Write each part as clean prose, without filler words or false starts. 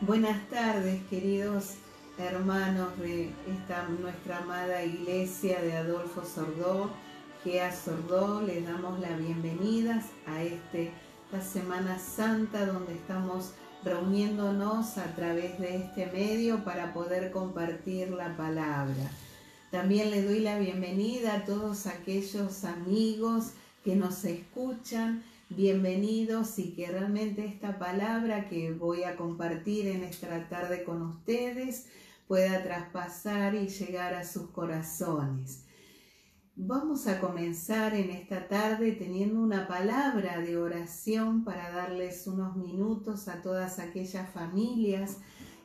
Buenas tardes, queridos hermanos de nuestra amada iglesia de Adolfo Sordó, Gea Sordó. Les damos la bienvenida a esta Semana Santa, donde estamos reuniéndonos a través de este medio para poder compartir la palabra. También les doy la bienvenida a todos aquellos amigos que nos escuchan. Bienvenidos, y que realmente esta palabra que voy a compartir en esta tarde con ustedes pueda traspasar y llegar a sus corazones. Vamos a comenzar en esta tarde teniendo una palabra de oración para darles unos minutos a todas aquellas familias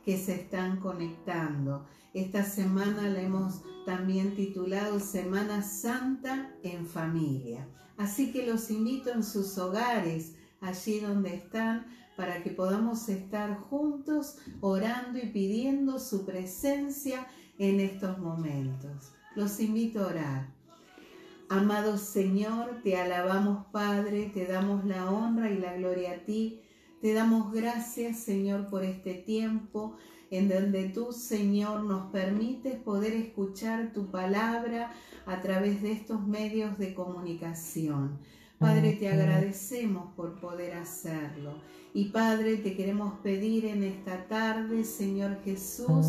que se están conectando. Esta semana la hemos también titulado Semana Santa en Familia. Así que los invito en sus hogares, allí donde están, para que podamos estar juntos orando y pidiendo su presencia en estos momentos. Los invito a orar. Amado Señor, te alabamos, Padre, te damos la honra y la gloria a ti. Te damos gracias, Señor, por este tiempo en donde tú, Señor, nos permites poder escuchar tu palabra a través de estos medios de comunicación. Padre, te agradecemos por poder hacerlo. Y Padre, te queremos pedir en esta tarde, Señor Jesús,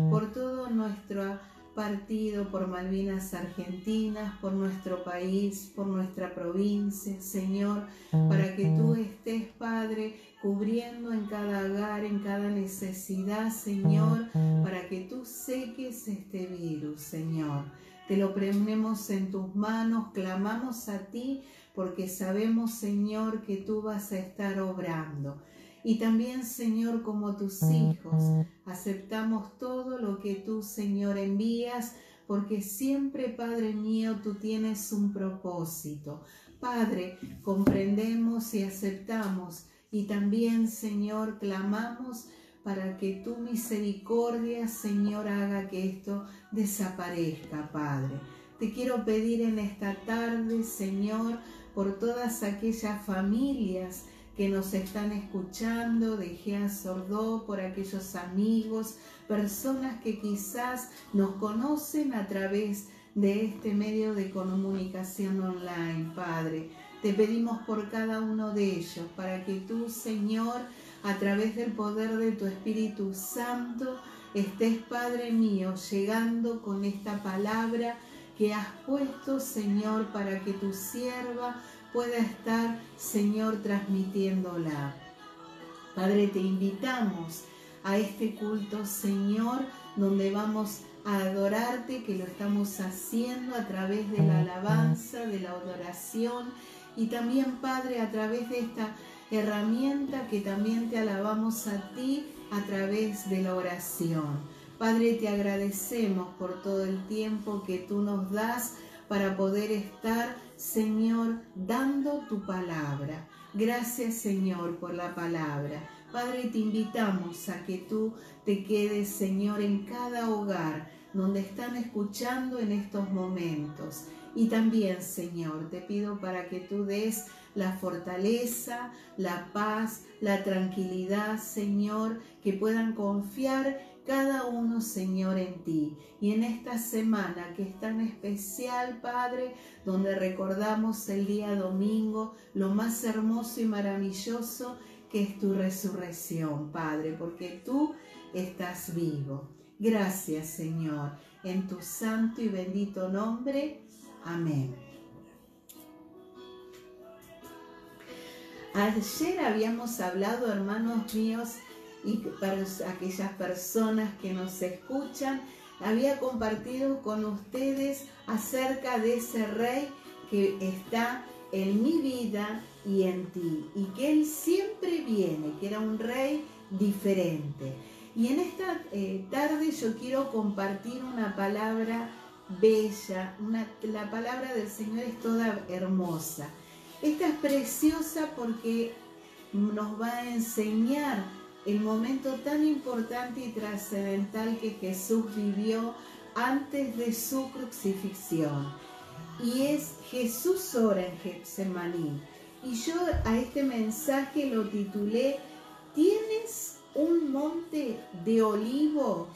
por todo nuestro partido, por Malvinas Argentinas, por nuestro país, por nuestra provincia, Señor, para que tú estés, Padre, cubriendo en cada hogar, en cada necesidad, Señor, para que tú seques este virus, Señor. Te lo ponemos en tus manos, clamamos a ti, porque sabemos, Señor, que tú vas a estar obrando. Y también, Señor, como tus hijos, aceptamos todo lo que tú, Señor, envías, porque siempre, Padre mío, tú tienes un propósito. Padre, comprendemos y aceptamos, y también, Señor, clamamos para que tu misericordia, Señor, haga que esto desaparezca, Padre. Te quiero pedir en esta tarde, Señor, por todas aquellas familias que nos están escuchando de Gea Sordó, por aquellos amigos, personas que quizás nos conocen a través de este medio de comunicación online, Padre. Te pedimos por cada uno de ellos, para que tú, Señor, a través del poder de tu Espíritu Santo, estés, Padre mío, llegando con esta palabra que has puesto, Señor, para que tu sierva pueda estar, Señor, transmitiéndola. Padre, te invitamos a este culto, Señor, donde vamos a adorarte, que lo estamos haciendo a través de la alabanza, de la adoración, y también, Padre, a través de esta herramienta que también te alabamos a ti a través de la oración. Padre, te agradecemos por todo el tiempo que tú nos das para poder estar, Señor, dando tu palabra. Gracias, Señor, por la palabra. Padre, te invitamos a que tú te quedes, Señor, en cada hogar donde están escuchando en estos momentos. Y también, Señor, te pido para que tú des la fortaleza, la paz, la tranquilidad, Señor, que puedan confiar cada uno, Señor, en ti. Y en esta semana que es tan especial, Padre, donde recordamos el día domingo, lo más hermoso y maravilloso que es tu resurrección, Padre, porque tú estás vivo. Gracias, Señor, en tu santo y bendito nombre. Amén. Ayer habíamos hablado, hermanos míos, y para aquellas personas que nos escuchan, había compartido con ustedes acerca de ese Rey que está en mi vida y en ti, y que Él siempre viene, que era un Rey diferente. Y en esta tarde yo quiero compartir una palabra bella, la palabra del Señor es toda hermosa. Esta es preciosa porque nos va a enseñar el momento tan importante y trascendental que Jesús vivió antes de su crucifixión. Y es Jesús ora en Getsemaní. Y yo a este mensaje lo titulé ¿Tienes un monte de olivos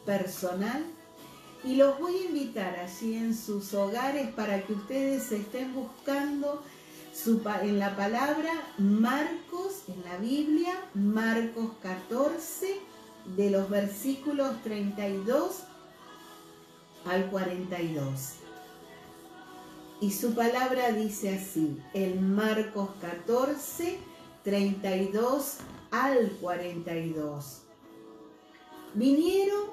personal y los voy a invitar allí en sus hogares para que ustedes estén buscando en la palabra Marcos, en la Biblia, Marcos 14, de los versículos 32 al 42. Y su palabra dice así, en Marcos 14, 32 al 42. Vinieron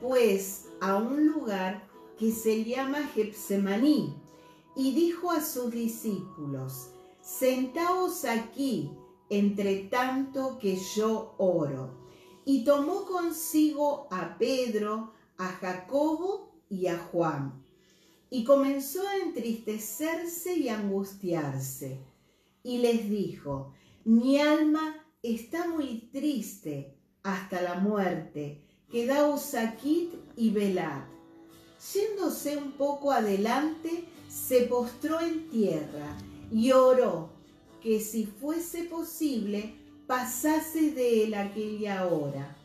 pues a un lugar que se llama Getsemaní y dijo a sus discípulos, sentaos aquí, entre tanto que yo oro. Y tomó consigo a Pedro, a Jacobo y a Juan. Y comenzó a entristecerse y angustiarse. Y les dijo, mi alma está muy triste hasta la muerte. Quedaos aquí y velad. Yéndose un poco adelante, se postró en tierra y oró que si fuese posible pasase de él aquella hora.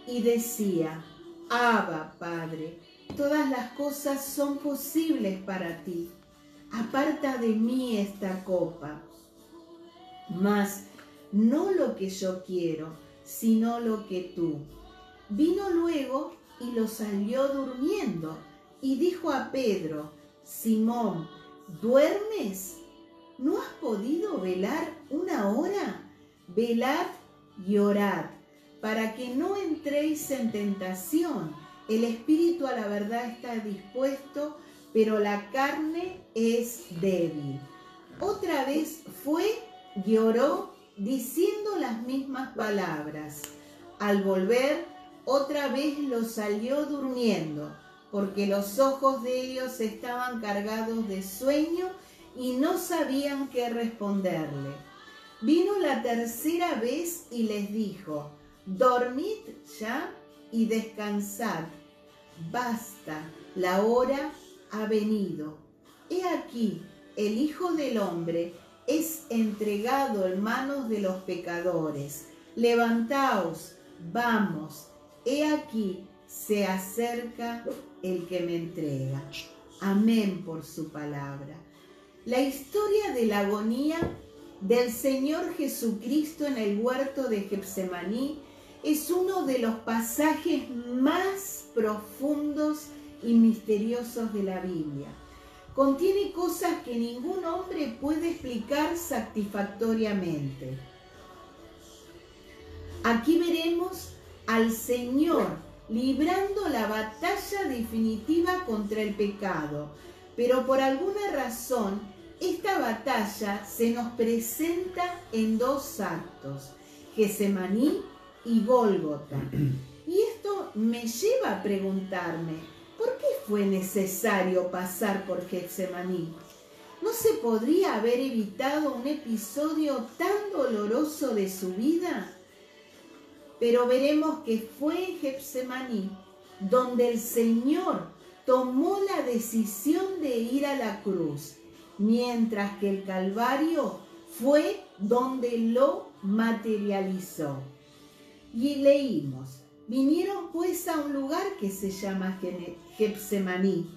Y decía, Abba, Padre, todas las cosas son posibles para ti. Aparta de mí esta copa. Mas no lo que yo quiero, sino lo que tú. Vino luego y los halló durmiendo, y dijo a Pedro, Simón, ¿duermes? ¿No has podido velar una hora? Velad y orad, para que no entréis en tentación. El espíritu a la verdad está dispuesto, pero la carne es débil. Otra vez fue y oró, diciendo las mismas palabras. Al volver, otra vez los halló durmiendo, porque los ojos de ellos estaban cargados de sueño y no sabían qué responderle. Vino la tercera vez y les dijo, dormid ya y descansad. Basta, la hora ha venido. He aquí, el Hijo del Hombre es entregado en manos de los pecadores. Levantaos, vamos. He aquí, se acerca el que me entrega. Amén por su palabra. La historia de la agonía del Señor Jesucristo en el huerto de Getsemaní es uno de los pasajes más profundos y misteriosos de la Biblia. Contiene cosas que ningún hombre puede explicar satisfactoriamente. Aquí veremos al Señor librando la batalla definitiva contra el pecado, pero por alguna razón esta batalla se nos presenta en dos actos, Getsemaní y Gólgota. Y esto me lleva a preguntarme, ¿por qué fue necesario pasar por Getsemaní? ¿No se podría haber evitado un episodio tan doloroso de su vida? Pero veremos que fue en Getsemaní donde el Señor tomó la decisión de ir a la cruz, mientras que el Calvario fue donde lo materializó. Y leímos, vinieron pues a un lugar que se llama Getsemaní.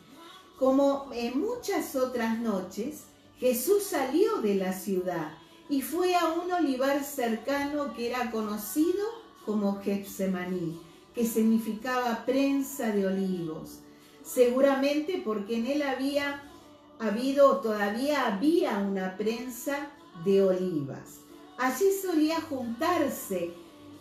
Como en muchas otras noches, Jesús salió de la ciudad y fue a un olivar cercano que era conocido como Getsemaní, que significaba prensa de olivos. Seguramente porque en él todavía había una prensa de olivas. Allí solía juntarse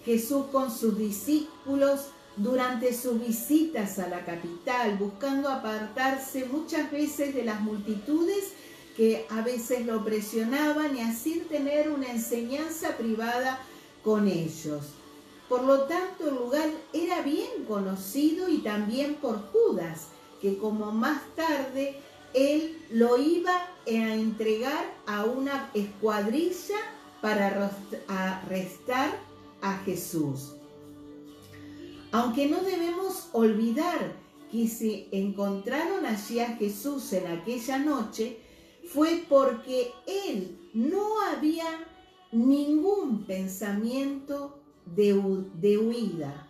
Jesús con sus discípulos durante sus visitas a la capital, buscando apartarse muchas veces de las multitudes que a veces lo presionaban y así tener una enseñanza privada con ellos. Por lo tanto, el lugar era bien conocido y también por Judas, que como más tarde él lo iba a entregar a una escuadrilla para arrestar a Jesús. Aunque no debemos olvidar que se encontraron allí a Jesús en aquella noche, fue porque él no había ningún pensamiento de huida,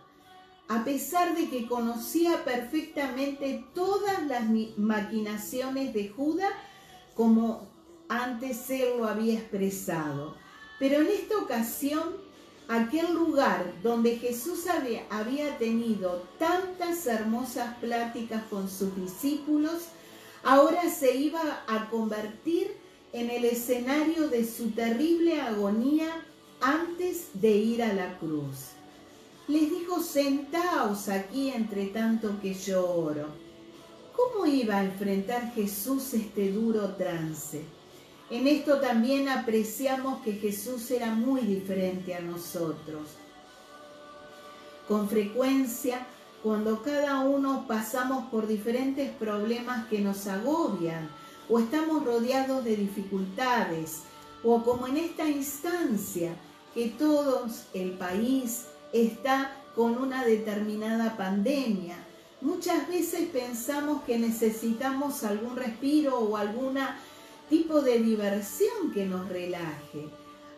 a pesar de que conocía perfectamente todas las maquinaciones de Judas, como antes él lo había expresado. Pero en esta ocasión, aquel lugar donde Jesús había tenido tantas hermosas pláticas con sus discípulos, ahora se iba a convertir en el escenario de su terrible agonía antes de ir a la cruz. Les dijo: sentaos aquí entre tanto que yo oro. ¿Cómo iba a enfrentar Jesús este duro trance? En esto también apreciamos que Jesús era muy diferente a nosotros. Con frecuencia, cuando cada uno pasamos por diferentes problemas que nos agobian, o estamos rodeados de dificultades, o como en esta instancia, que todos el país está con una determinada pandemia, muchas veces pensamos que necesitamos algún respiro o algún tipo de diversión que nos relaje.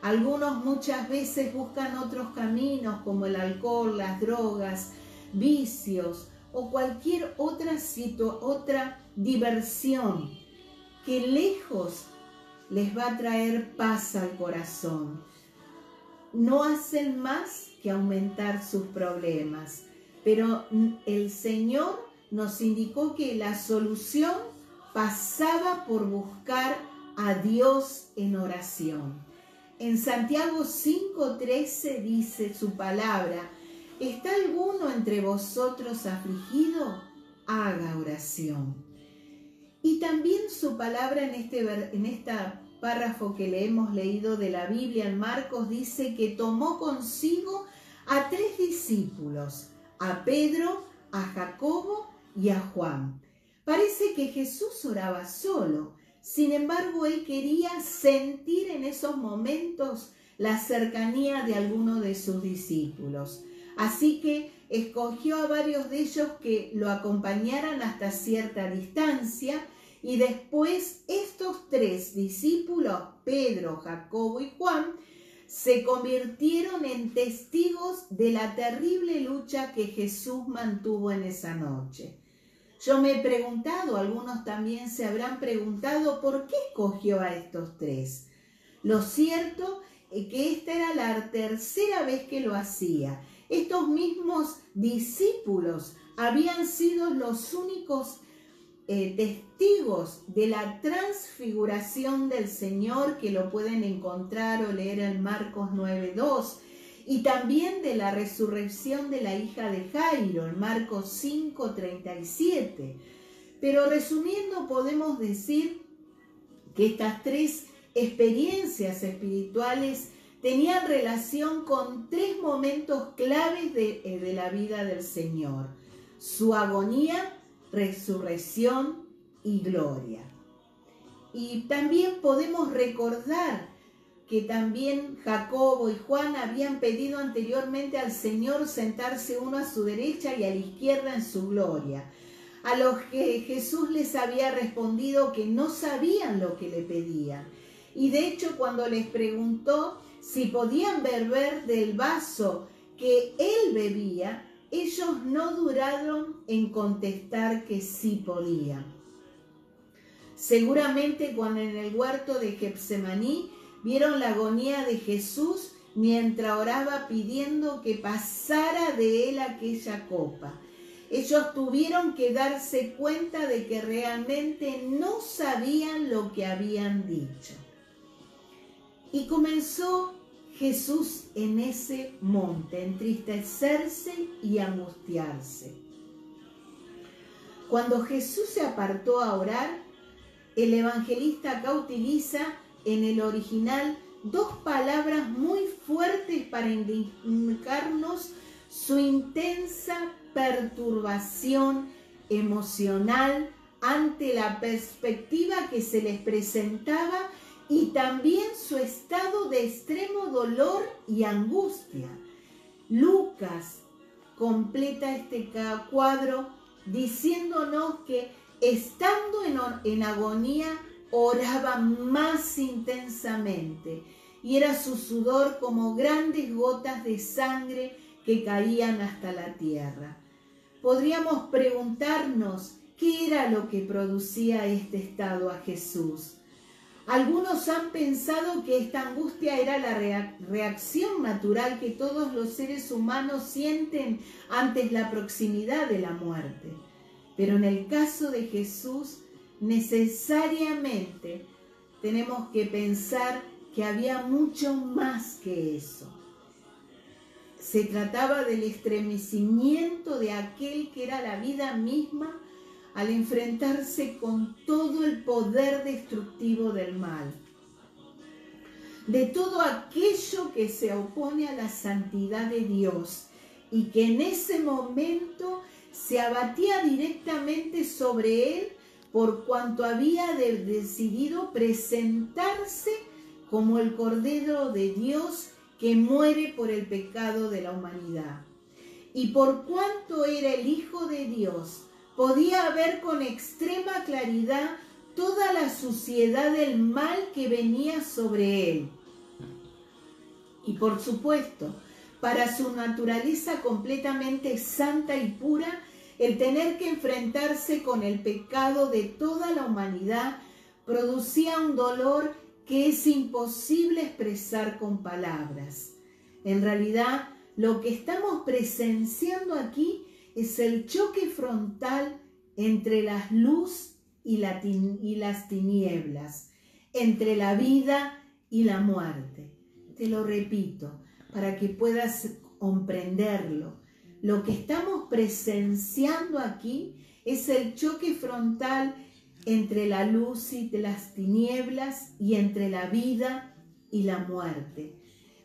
Algunos muchas veces buscan otros caminos como el alcohol, las drogas, vicios o cualquier otra diversión que lejos les va a traer paz al corazón. No hacen más que aumentar sus problemas, pero el Señor nos indicó que la solución pasaba por buscar a Dios en oración. En Santiago 5:13 dice su palabra: ¿está alguno entre vosotros afligido? Haga oración. Y también su palabra en este párrafo que le hemos leído de la Biblia en Marcos dice que tomó consigo a 3 discípulos, a Pedro, a Jacobo y a Juan. Parece que Jesús oraba solo, sin embargo él quería sentir en esos momentos la cercanía de alguno de sus discípulos. Así que escogió a varios de ellos que lo acompañaran hasta cierta distancia, y después estos 3 discípulos, Pedro, Jacobo y Juan, se convirtieron en testigos de la terrible lucha que Jesús mantuvo en esa noche. Yo me he preguntado, algunos también se habrán preguntado, ¿por qué escogió a estos 3? Lo cierto es que esta era la tercera vez que lo hacía. Estos mismos discípulos habían sido los únicos testigos de la transfiguración del Señor, que lo pueden encontrar o leer en Marcos 9:2, y también de la resurrección de la hija de Jairo en Marcos 5:37. Pero resumiendo, podemos decir que estas 3 experiencias espirituales tenían relación con 3 momentos claves de la vida del Señor: su agonía, resurrección y gloria. Y también podemos recordar que también Jacobo y Juan habían pedido anteriormente al Señor sentarse uno a su derecha y a la izquierda en su gloria, a los que Jesús les había respondido que no sabían lo que le pedían. Y de hecho, cuando les preguntó si podían beber del vaso que él bebía, ellos no dudaron en contestar que sí podían. Seguramente cuando en el huerto de Getsemaní vieron la agonía de Jesús mientras oraba pidiendo que pasara de él aquella copa, ellos tuvieron que darse cuenta de que realmente no sabían lo que habían dicho. Y comenzó Jesús en ese monte a entristecerse y angustiarse. Cuando Jesús se apartó a orar, el evangelista acá utiliza en el original 2 palabras muy fuertes para indicarnos su intensa perturbación emocional ante la perspectiva que se les presentaba, y también su estado de extremo dolor y angustia. Lucas completa este cuadro diciéndonos que estando en agonía oraba más intensamente, y era su sudor como grandes gotas de sangre que caían hasta la tierra. Podríamos preguntarnos qué era lo que producía este estado a Jesús. Algunos han pensado que esta angustia era la reacción natural que todos los seres humanos sienten ante la proximidad de la muerte. Pero en el caso de Jesús, necesariamente tenemos que pensar que había mucho más que eso. Se trataba del estremecimiento de aquel que era la vida misma al enfrentarse con todo el poder destructivo del mal, de todo aquello que se opone a la santidad de Dios y que en ese momento se abatía directamente sobre él por cuanto había decidido presentarse como el Cordero de Dios que muere por el pecado de la humanidad. Y por cuanto era el Hijo de Dios, podía ver con extrema claridad toda la suciedad del mal que venía sobre él. Y por supuesto, para su naturaleza completamente santa y pura, el tener que enfrentarse con el pecado de toda la humanidad producía un dolor que es imposible expresar con palabras. En realidad, lo que estamos presenciando aquí es el choque frontal entre la luz y las tinieblas, entre la vida y la muerte. Te lo repito, para que puedas comprenderlo. Lo que estamos presenciando aquí es el choque frontal entre la luz y las tinieblas y entre la vida y la muerte.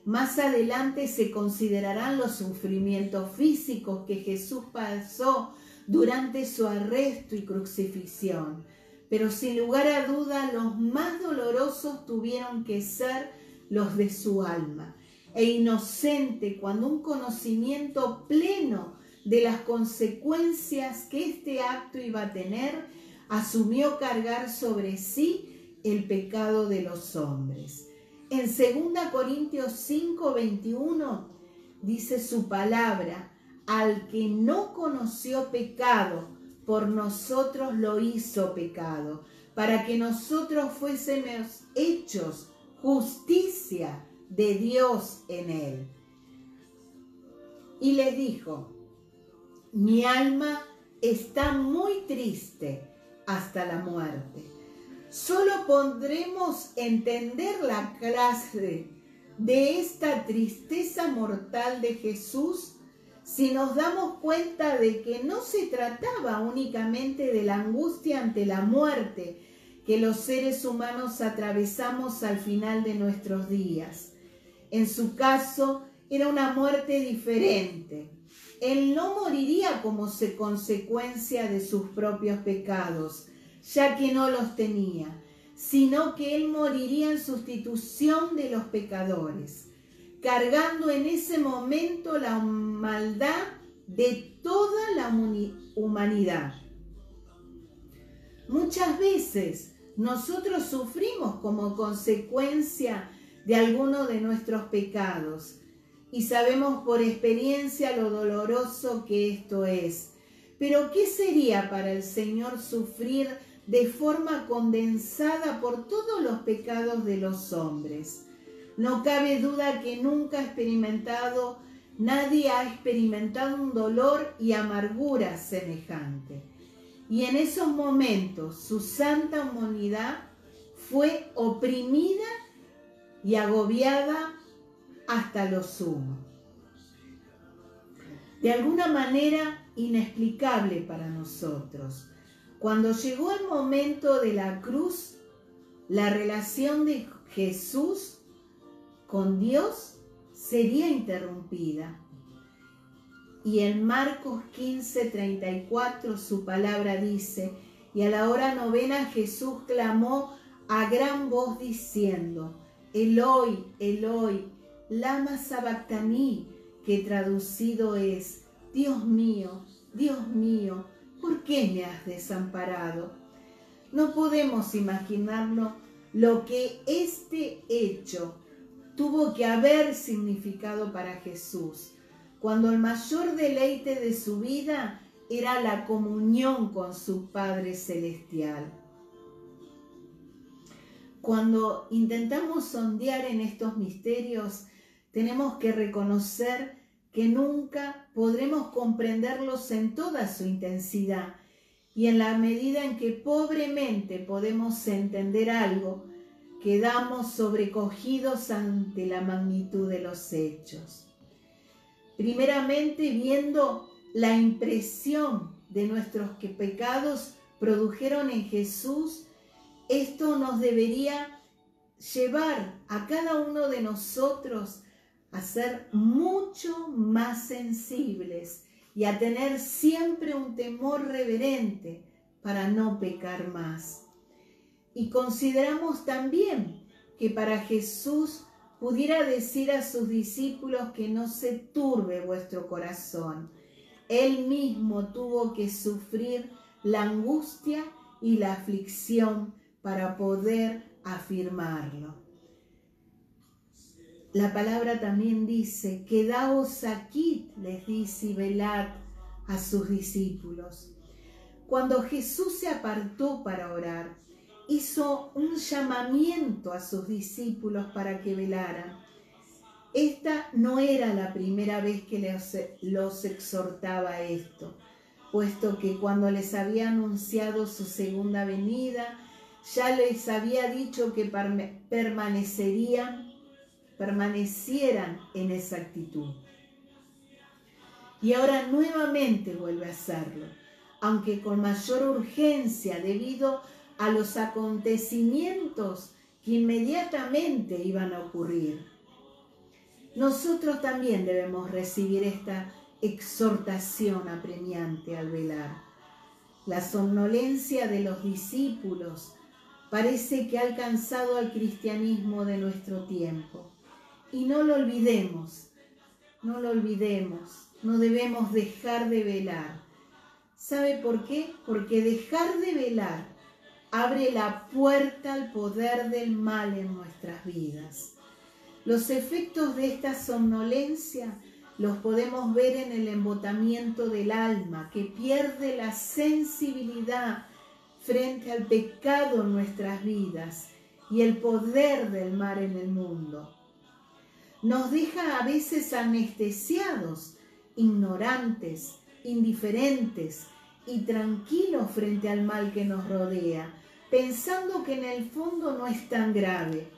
Más adelante se considerarán los sufrimientos físicos que Jesús pasó durante su arresto y crucifixión, pero sin lugar a duda los más dolorosos tuvieron que ser los de su alma. E inocente cuando un conocimiento pleno de las consecuencias que este acto iba a tener, asumió cargar sobre sí el pecado de los hombres. En 2 Corintios 5:21 dice su palabra: al que no conoció pecado, por nosotros lo hizo pecado, para que nosotros fuésemos hechos justicia de Dios en él. Y les dijo: mi alma está muy triste hasta la muerte. Solo podremos entender la clase de esta tristeza mortal de Jesús si nos damos cuenta de que no se trataba únicamente de la angustia ante la muerte que los seres humanos atravesamos al final de nuestros días. En su caso, era una muerte diferente. Él no moriría como consecuencia de sus propios pecados, ya que no los tenía, sino que él moriría en sustitución de los pecadores, cargando en ese momento la maldad de toda la humanidad. Muchas veces nosotros sufrimos como consecuencia de alguno de nuestros pecados y sabemos por experiencia lo doloroso que esto es. Pero ¿qué sería para el Señor sufrir de forma condensada por todos los pecados de los hombres? No cabe duda que nadie ha experimentado un dolor y amargura semejante. Y en esos momentos su santa humanidad fue oprimida y agobiada hasta lo sumo. De alguna manera inexplicable para nosotros. Cuando llegó el momento de la cruz, la relación de Jesús con Dios sería interrumpida. Y en Marcos 15:34 su palabra dice: y a la hora novena Jesús clamó a gran voz diciendo: Eloi, Eloi, lama sabactani, que traducido es: Dios mío, ¿por qué me has desamparado? No podemos imaginarnos lo que este hecho tuvo que haber significado para Jesús, cuando el mayor deleite de su vida era la comunión con su Padre Celestial. Cuando intentamos sondear en estos misterios, tenemos que reconocer que nunca podremos comprenderlos en toda su intensidad, y en la medida en que pobremente podemos entender algo, quedamos sobrecogidos ante la magnitud de los hechos. Primeramente, viendo la impresión de nuestros pecados produjeron en Jesús, esto nos debería llevar a cada uno de nosotros a ser mucho más sensibles y a tener siempre un temor reverente para no pecar más. Y consideramos también que para Jesús pudiera decir a sus discípulos que no se turbe vuestro corazón. Él mismo tuvo que sufrir la angustia y la aflicción para poder afirmarlo. La palabra también dice, quedaos aquí, les dice, y velad a sus discípulos. Cuando Jesús se apartó para orar, hizo un llamamiento a sus discípulos para que velaran. Esta no era la primera vez que los exhortaba a esto, puesto que cuando les había anunciado su segunda venida, ya les había dicho que permanecieran en esa actitud. Y ahora nuevamente vuelve a hacerlo, aunque con mayor urgencia debido a los acontecimientos que inmediatamente iban a ocurrir. Nosotros también debemos recibir esta exhortación apremiante al velar. La somnolencia de los discípulos parece que ha alcanzado al cristianismo de nuestro tiempo. Y no lo olvidemos, no debemos dejar de velar. ¿Sabe por qué? Porque dejar de velar abre la puerta al poder del mal en nuestras vidas. Los efectos de esta somnolencia los podemos ver en el embotamiento del alma, que pierde la sensibilidad frente al pecado en nuestras vidas y el poder del mal en el mundo. Nos deja a veces anestesiados, ignorantes, indiferentes y tranquilos frente al mal que nos rodea, pensando que en el fondo no es tan grave.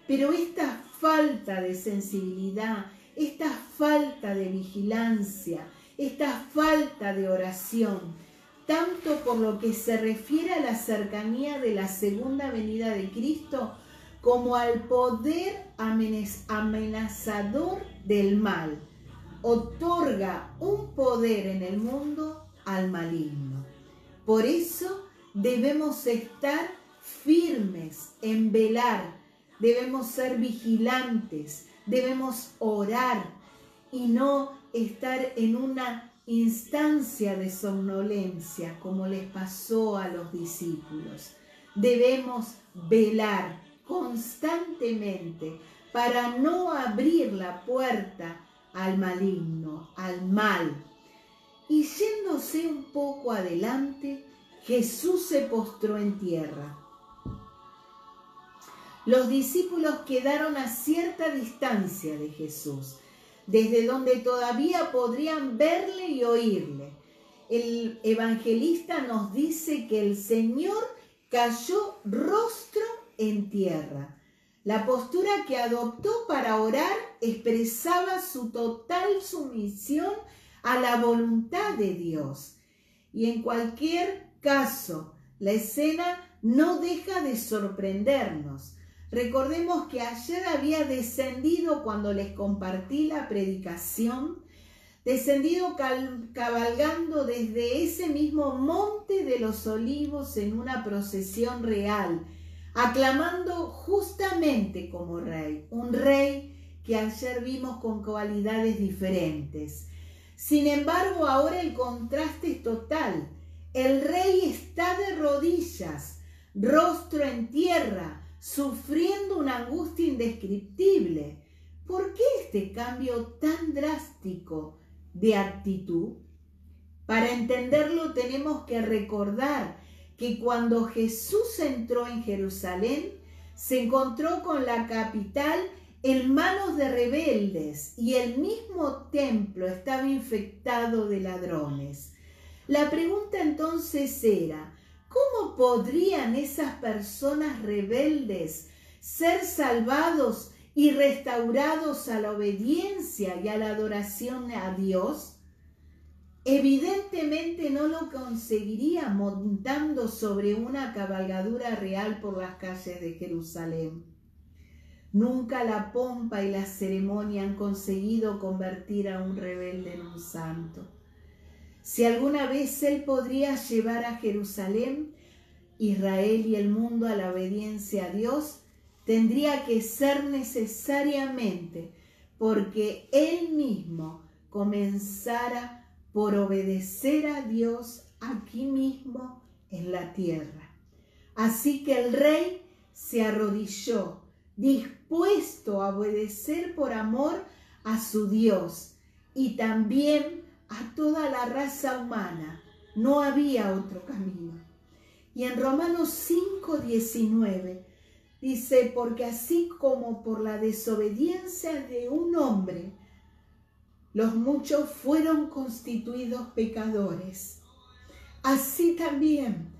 Pero esta falta de sensibilidad, esta falta de vigilancia, esta falta de oración, tanto por lo que se refiere a la cercanía de la segunda venida de Cristo, como al poder amenazador del mal, otorga un poder en el mundo al maligno. Por eso debemos estar firmes en velar, debemos ser vigilantes, debemos orar y no estar en una instancia de somnolencia como les pasó a los discípulos. Debemos velar constantemente para no abrir la puerta al maligno, al mal. Y yéndose un poco adelante, Jesús se postró en tierra. Los discípulos quedaron a cierta distancia de Jesús, desde donde todavía podrían verle y oírle. El evangelista nos dice que el Señor cayó rostro en tierra. La postura que adoptó para orar expresaba su total sumisión a la voluntad de Dios. Y en cualquier caso, la escena no deja de sorprendernos. Recordemos que ayer había descendido cuando les compartí la predicación, descendido cabalgando desde ese mismo monte de los olivos en una procesión real, aclamando justamente como rey, un rey que ayer vimos con cualidades diferentes. Sin embargo, ahora el contraste es total. El rey está de rodillas, rostro en tierra, sufriendo una angustia indescriptible. ¿por qué este cambio tan drástico de actitud? Para entenderlo tenemos que recordar que cuando Jesús entró en Jerusalén, se encontró con la capital en manos de rebeldes y el mismo templo estaba infectado de ladrones. La pregunta entonces era, ¿cómo podrían esas personas rebeldes ser salvados y restaurados a la obediencia y a la adoración a Dios? Evidentemente no lo conseguiría montando sobre una cabalgadura real por las calles de Jerusalén. Nunca la pompa y la ceremonia han conseguido convertir a un rebelde en un santo. Si alguna vez Él podría llevar a Jerusalén, Israel y el mundo a la obediencia a Dios, tendría que ser necesariamente porque Él mismo comenzara por obedecer a Dios aquí mismo en la tierra. Así que el rey se arrodilló, dispuesto a obedecer por amor a su Dios y también a toda la raza humana. No había otro camino. Y en Romanos 5:19 dice, porque así como por la desobediencia de un hombre, los muchos fueron constituidos pecadores, así también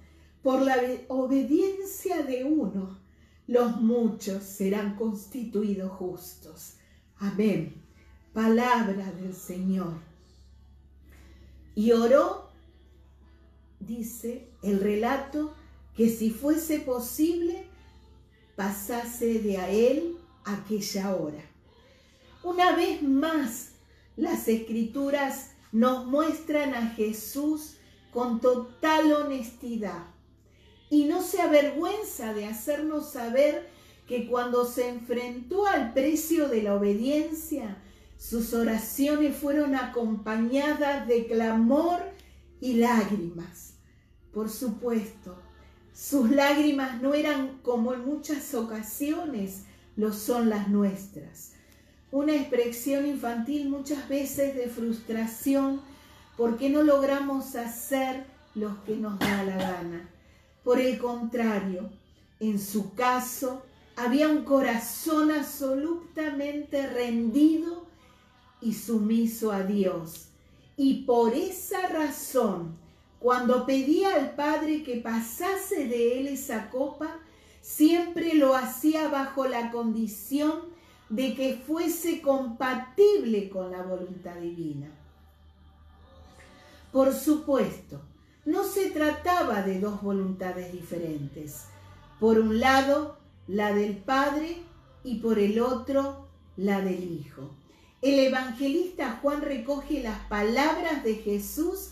por la obediencia de uno, los muchos serán constituidos justos. Amén. Palabra del Señor. Y oró, dice el relato, que si fuese posible, pasase de a él aquella hora. Una vez más, las Escrituras nos muestran a Jesús con total honestidad y no se avergüenza de hacernos saber que cuando se enfrentó al precio de la obediencia, sus oraciones fueron acompañadas de clamor y lágrimas. Por supuesto, sus lágrimas no eran como en muchas ocasiones lo son las nuestras. Una expresión infantil muchas veces de frustración porque no logramos hacer lo que nos da la gana. Por el contrario, en su caso, había un corazón absolutamente rendido y sumiso a Dios. Y por esa razón, cuando pedía al Padre que pasase de él esa copa, siempre lo hacía bajo la condición de que fuese compatible con la voluntad divina. Por supuesto, no se trataba de dos voluntades diferentes. Por un lado, la del Padre y por el otro, la del Hijo. El evangelista Juan recoge las palabras de Jesús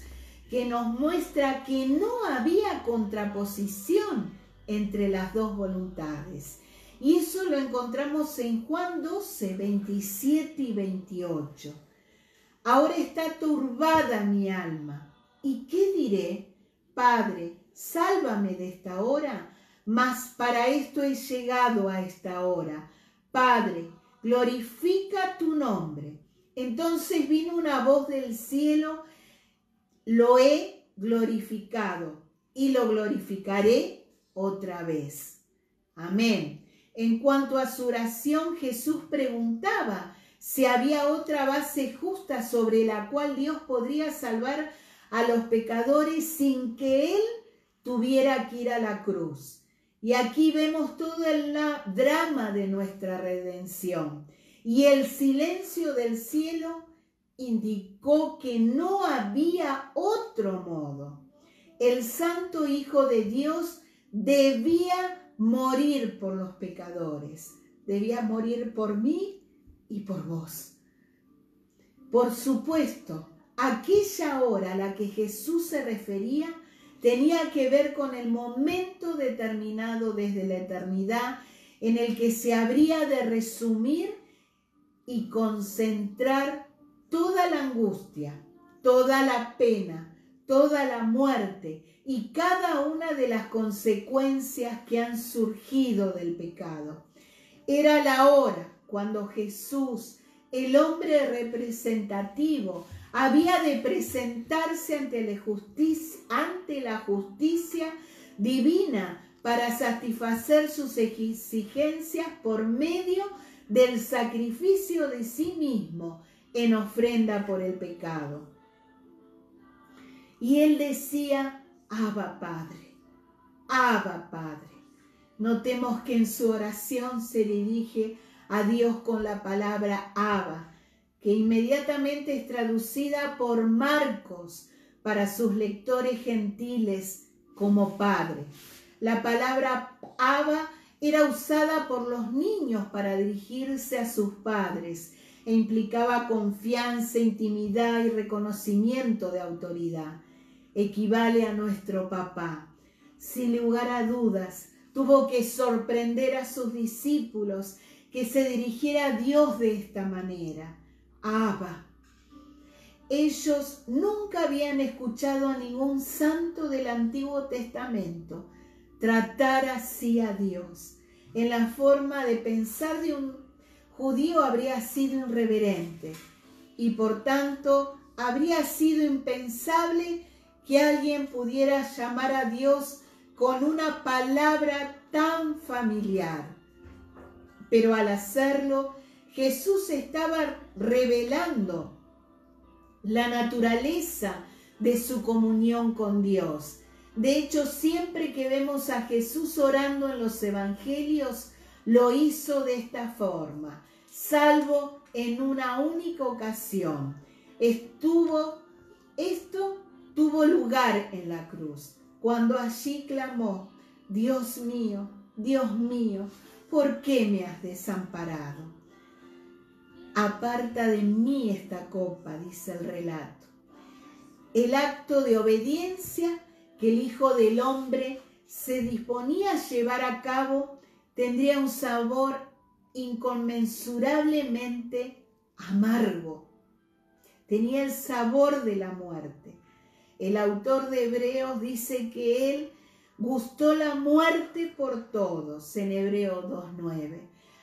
que nos muestra que no había contraposición entre las dos voluntades. Y eso lo encontramos en Juan 12, 27 y 28. Ahora está turbada mi alma. ¿Y qué diré? Padre, sálvame de esta hora, mas para esto he llegado a esta hora. Padre, glorifica tu nombre. Entonces vino una voz del cielo, lo he glorificado y lo glorificaré otra vez. Amén. En cuanto a su oración, Jesús preguntaba si había otra base justa sobre la cual Dios podría salvar a los pecadores sin que Él tuviera que ir a la cruz. Y aquí vemos todo el drama de nuestra redención. Y el silencio del cielo indicó que no había otro modo. El Santo Hijo de Dios debía morir por los pecadores. Debía morir por mí y por vos. Por supuesto, aquella hora a la que Jesús se refería tenía que ver con el momento determinado desde la eternidad en el que se habría de resumir y concentrar toda la angustia, toda la pena, toda la muerte y cada una de las consecuencias que han surgido del pecado. Era la hora cuando Jesús, el hombre representativo, había de presentarse ante la justicia divina para satisfacer sus exigencias por medio del sacrificio de sí mismo en ofrenda por el pecado. Y él decía: Abba Padre, Abba Padre. Notemos que en su oración se dirige a Dios con la palabra Abba, que inmediatamente es traducida por Marcos para sus lectores gentiles como Padre. La palabra Abba era usada por los niños para dirigirse a sus padres e implicaba confianza, intimidad y reconocimiento de autoridad. Equivale a nuestro papá. Sin lugar a dudas, tuvo que sorprender a sus discípulos que se dirigiera a Dios de esta manera. Abba. Ellos nunca habían escuchado a ningún santo del Antiguo Testamento tratar así a Dios. En la forma de pensar de un judío habría sido irreverente y por tanto habría sido impensable que alguien pudiera llamar a Dios con una palabra tan familiar. Pero al hacerlo, Jesús estaba revelando la naturaleza de su comunión con Dios. De hecho, siempre que vemos a Jesús orando en los evangelios, lo hizo de esta forma, salvo en una única ocasión. Esto tuvo lugar en la cruz, cuando allí clamó: Dios mío, ¿por qué me has desamparado? Aparta de mí esta copa, dice el relato. El acto de obediencia que el Hijo del Hombre se disponía a llevar a cabo tendría un sabor inconmensurablemente amargo. Tenía el sabor de la muerte. El autor de Hebreos dice que él gustó la muerte por todos, en Hebreos 2:9.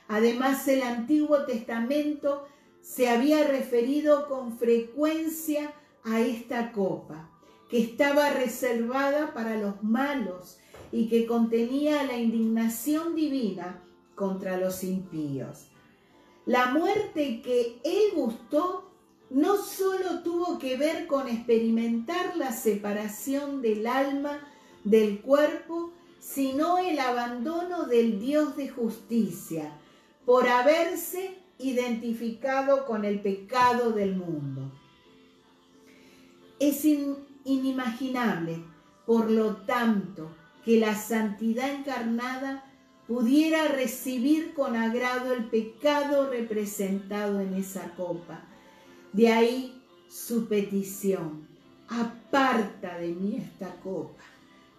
Además, el Antiguo Testamento se había referido con frecuencia a esta copa, que estaba reservada para los malos y que contenía la indignación divina contra los impíos. La muerte que él gustó no solo tuvo que ver con experimentar la separación del alma del cuerpo, sino el abandono del Dios de justicia, por haberse identificado con el pecado del mundo. Es inimaginable, por lo tanto, que la santidad encarnada pudiera recibir con agrado el pecado representado en esa copa. De ahí su petición: aparta de mí esta copa.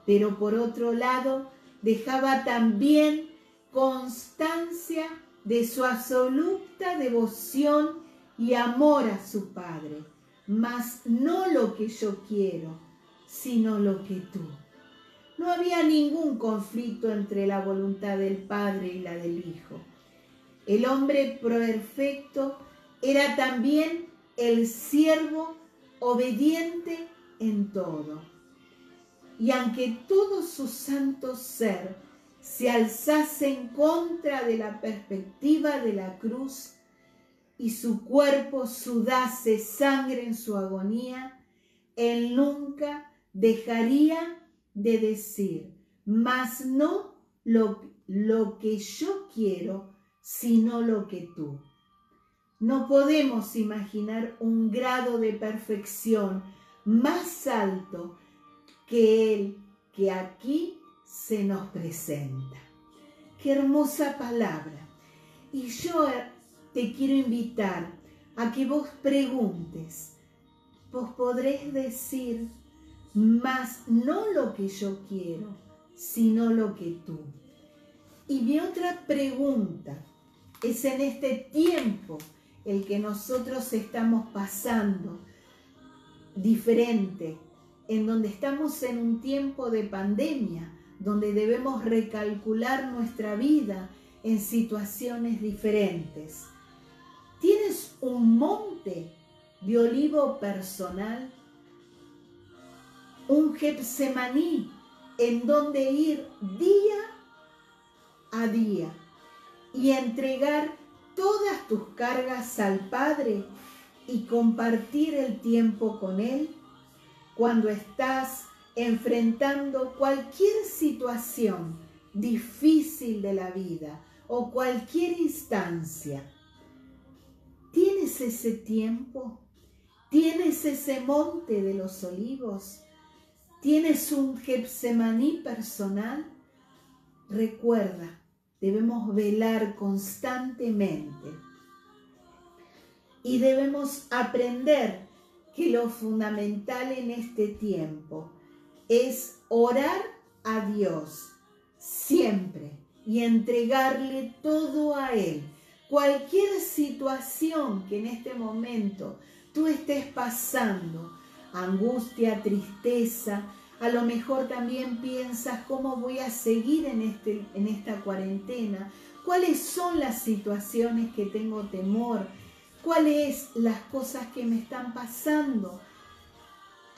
Pero por otro lado, dejaba también constancia de su absoluta devoción y amor a su Padre. Mas no lo que yo quiero, sino lo que tú. No había ningún conflicto entre la voluntad del Padre y la del Hijo. El hombre perfecto era también el siervo obediente en todo. Y aunque todo su santo ser se alzase en contra de la perspectiva de la cruz y su cuerpo sudase sangre en su agonía, él nunca dejaría de decir: mas no lo que yo quiero, sino lo que tú. No podemos imaginar un grado de perfección más alto que el que aquí se nos presenta. Qué hermosa palabra. Y yo te quiero invitar a que vos preguntes. Vos podréis decir: mas no lo que yo quiero, sino lo que tú. Y mi otra pregunta es: en este tiempo el que nosotros estamos pasando diferente, en donde estamos en un tiempo de pandemia, donde debemos recalcular nuestra vida en situaciones diferentes. ¿Tienes un monte de olivo personal? Un Getsemaní en donde ir día a día y entregar todas tus cargas al Padre y compartir el tiempo con Él cuando estás enfrentando cualquier situación difícil de la vida o cualquier instancia. ¿Tienes ese tiempo? ¿Tienes ese monte de los olivos? ¿Tienes un Getsemaní personal? Recuerda, debemos velar constantemente y debemos aprender que lo fundamental en este tiempo es orar a Dios siempre y entregarle todo a Él. Cualquier situación que en este momento tú estés pasando, angustia, tristeza, a lo mejor también piensas cómo voy a seguir en esta cuarentena, cuáles son las situaciones que tengo temor, cuáles las cosas que me están pasando.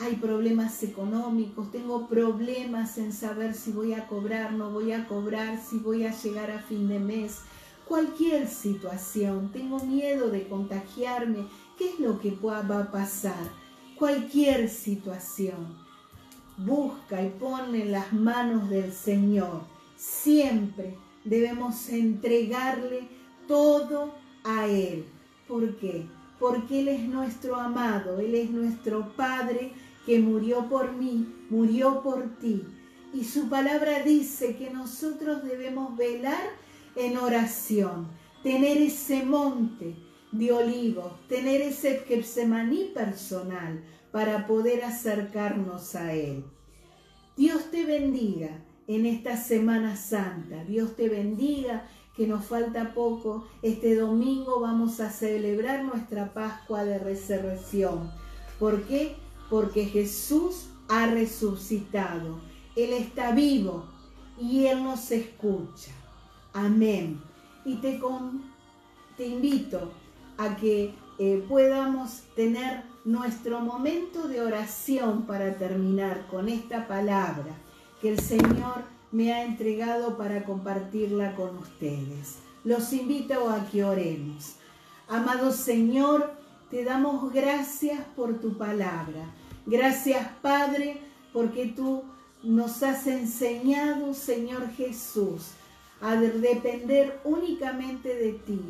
Hay problemas económicos, tengo problemas en saber si voy a cobrar, no voy a cobrar, si voy a llegar a fin de mes. Cualquier situación, tengo miedo de contagiarme, ¿qué es lo que va a pasar? Cualquier situación, busca y pon en las manos del Señor. Siempre debemos entregarle todo a Él. ¿Por qué? Porque Él es nuestro amado, Él es nuestro Padre que murió por mí, murió por ti. Y su palabra dice que nosotros debemos velar en oración, tener ese monte de olivos, tener ese Getsemaní personal para poder acercarnos a Él. Dios te bendiga en esta Semana Santa. Dios te bendiga, que nos falta poco. Este domingo vamos a celebrar nuestra Pascua de Resurrección. ¿Por qué? Porque Jesús ha resucitado. Él está vivo y Él nos escucha. Amén. Y te invito a que podamos tener nuestro momento de oración para terminar con esta palabra que el Señor me ha entregado para compartirla con ustedes. Los invito a que oremos. Amado Señor, te damos gracias por tu palabra. Gracias, Padre, porque tú nos has enseñado, Señor Jesús, a depender únicamente de ti.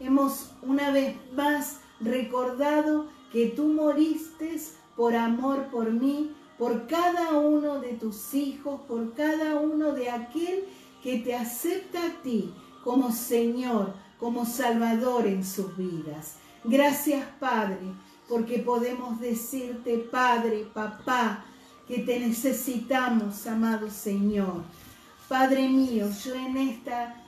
Hemos una vez más recordado que tú moriste por amor por mí, por cada uno de tus hijos, por cada uno de aquel que te acepta a ti como Señor, como Salvador en sus vidas. Gracias, Padre, porque podemos decirte, Padre, Papá, que te necesitamos, amado Señor. Padre mío, yo en esta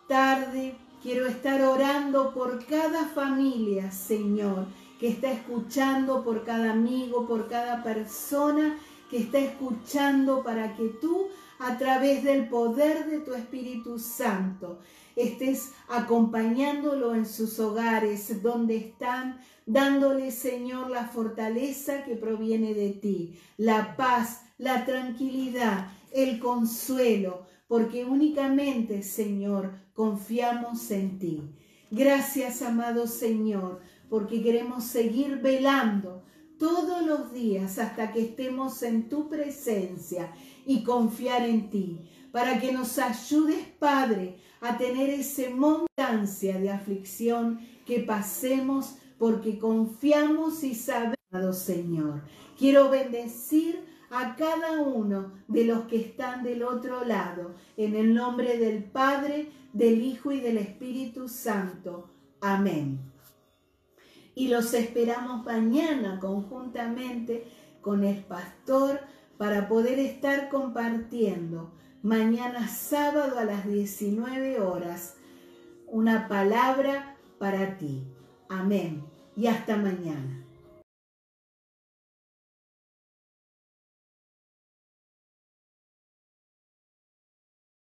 tarde quiero estar orando por cada familia, Señor, que está escuchando, por cada amigo, por cada persona que está escuchando, para que tú, a través del poder de tu Espíritu Santo, estés acompañándolo en sus hogares, donde están, dándole, Señor, la fortaleza que proviene de ti, la paz, la tranquilidad, el consuelo, porque únicamente, Señor, confiamos en ti. Gracias, amado Señor, porque queremos seguir velando todos los días hasta que estemos en tu presencia y confiar en ti, para que nos ayudes, Padre, a tener esa montaña de aflicción que pasemos, porque confiamos y sabemos, amado Señor. Quiero bendecir a cada uno de los que están del otro lado, en el nombre del Padre, del Hijo y del Espíritu Santo. Amén. Y los esperamos mañana conjuntamente con el pastor para poder estar compartiendo mañana sábado a las 19 horas una palabra para ti. Amén. Y hasta mañana.